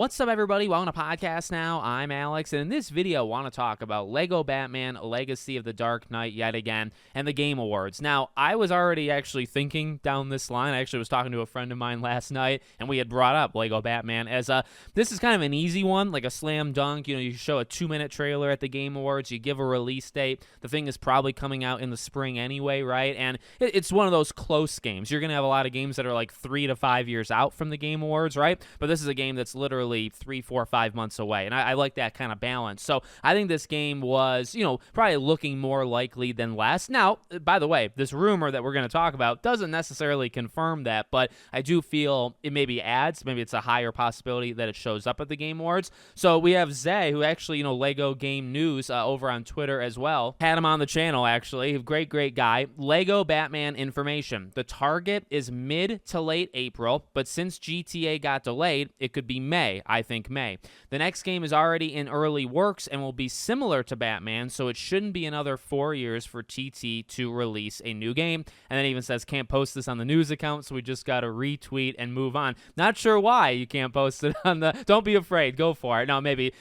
What's up, everybody? Welcome to podcast now. I'm Alex, and in this video, I want to talk about Lego Batman Legacy of the Dark Knight yet again and the Game Awards. Now, I was already actually thinking down this line. I actually was talking to a friend of mine last night, and we had brought up Lego Batman as this is kind of an easy one, like a slam dunk. You know, you show a 2-minute trailer at the Game Awards, you give a release date. The thing is probably coming out in the spring anyway, right? And it's one of those close games. You're going to have a lot of games that are like 3 to 5 years out from the Game Awards, right? But this is a game that's literally 3, 4, 5 months away, and I like that kind of balance. So I think this game was, probably looking more likely than less. Now, by the way, this rumor that we're going to talk about doesn't necessarily confirm that, but I do feel it maybe adds, maybe it's a higher possibility that it shows up at the Game Awards. So we have Zay, who actually, Lego Game News over on Twitter as well. Had him on the channel, actually. Great guy. Lego Batman information. The target is mid to late April, but since GTA got delayed, it could be May. I think May. The next game is already in early works and will be similar to Batman, so it shouldn't be another 4 years for TT to release a new game. And then it even says, can't post this on the news account, so we just got to retweet and move on. Not sure why you can't post it on the... Don't be afraid. Go for it. No, maybe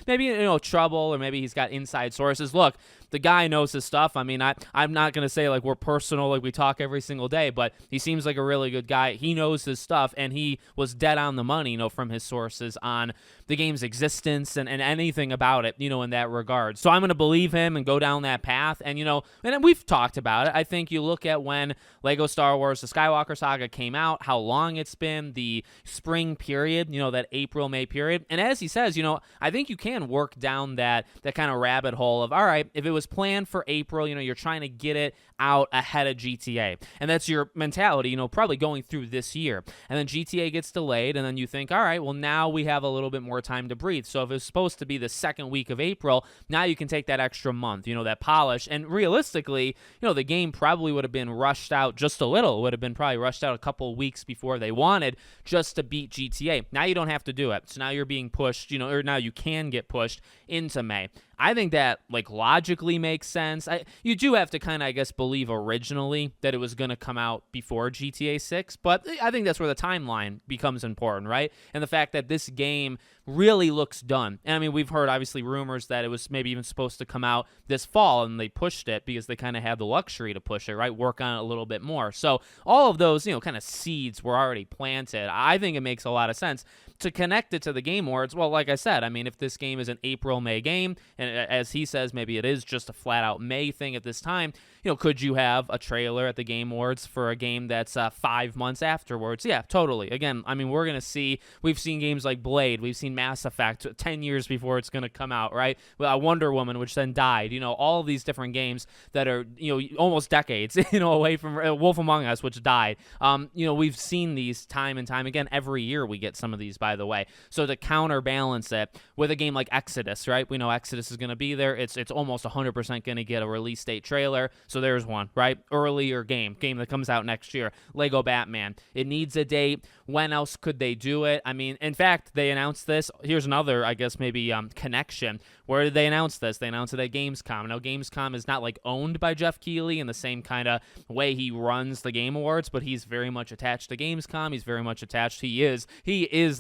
trouble, or maybe he's got inside sources. Look, the guy knows his stuff. I mean, I'm not going to say like we're personal, like we talk every single day, but he seems like a really good guy. He knows his stuff, and he was dead on the money, from his sources on the game's existence and anything about it, in that regard. So I'm going to believe him and go down that path. And, and we've talked about it. I think you look at when Lego Star Wars, the Skywalker Saga came out, how long it's been, the spring period, that April, May period. And as he says, I think you can work down that kind of rabbit hole of, all right, if it was planned for April, you're trying to get it out ahead of GTA. And that's your mentality, probably going through this year. And then GTA gets delayed, and then you think, all right, well, now we have a little bit more time to breathe. So if it's supposed to be the second week of April, now you can take that extra month, that polish. And realistically, the game probably would have been rushed out just a little. It would have been probably rushed out a couple weeks before they wanted, just to beat GTA. Now you don't have to do it. So now you're being pushed, or now you can get pushed into May. I think that, logically makes sense. You do have to kind of, I guess, believe originally that it was going to come out before GTA 6, but I think that's where the timeline becomes important, right? And the fact that this game really looks done. And, I mean, we've heard, obviously, rumors that it was maybe even supposed to come out this fall, and they pushed it because they kind of had the luxury to push it, right? Work on it a little bit more. So all of those, kind of seeds were already planted. I think it makes a lot of sense to connect it to the Game Awards. Well, like I said, I mean, if this game is an April, May game, and as he says, maybe it is just a flat-out May thing at this time, could you have a trailer at the Game Awards for a game that's 5 months afterwards? Yeah, totally. Again, I mean, we're going to see, we've seen games like Blade, we've seen Mass Effect 10 years before it's going to come out, right? Wonder Woman, which then died, all of these different games that are, almost decades, away from Wolf Among Us, which died. We've seen these time and time again. Every year we get some of these, by the way. So to counterbalance it with a game like Exodus, right? We know Exodus is going to be there. It's almost 100% going to get a release date trailer. So there's one, right? Earlier game that comes out next year. Lego Batman. It needs a date. When else could they do it? I mean, in fact, they announced this. Here's another, I guess, maybe connection. Where did they announce this? They announced it at Gamescom. Now, Gamescom is not owned by Jeff Keighley in the same kind of way he runs the Game Awards, but he's very much attached to Gamescom. He's very much attached. He is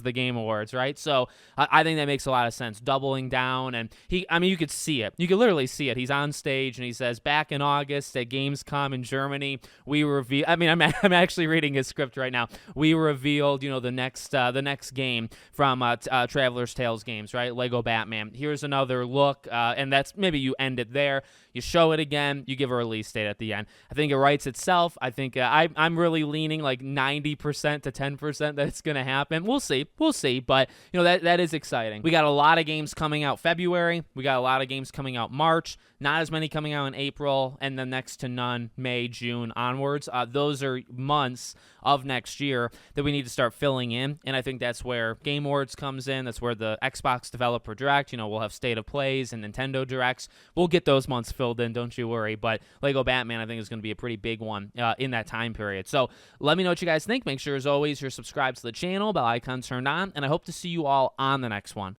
the Game Awards, right? So I think that makes a lot of sense. Doubling down, and you could see it. You could literally see it. He's on stage, and he says, back in August at Gamescom in Germany, we revealed, I'm actually reading his script right now. We revealed, the next game from Traveler's Tales games, right? Lego Batman. Here's another look, and that's, maybe you end it there. You show it again, you give a release date at the end. I think it writes itself. I think I'm really leaning 90% to 10% that it's going to happen. We'll see, but that is exciting. We got a lot of games coming out February. We got a lot of games coming out March. Not as many coming out in April, and then next to none May, June onwards. Those are months of next year that we need to start filling in, and I think that's where Game Awards comes in. That's where the Xbox Developer Direct, we'll have State of Plays and Nintendo Directs. We'll get those months filled in, don't you worry. But Lego Batman, I think, is going to be a pretty big one in that time period. So let me know what you guys think. Make sure, as always, you're subscribed to the channel, bell icon turned on, and I hope to see you all on the next one.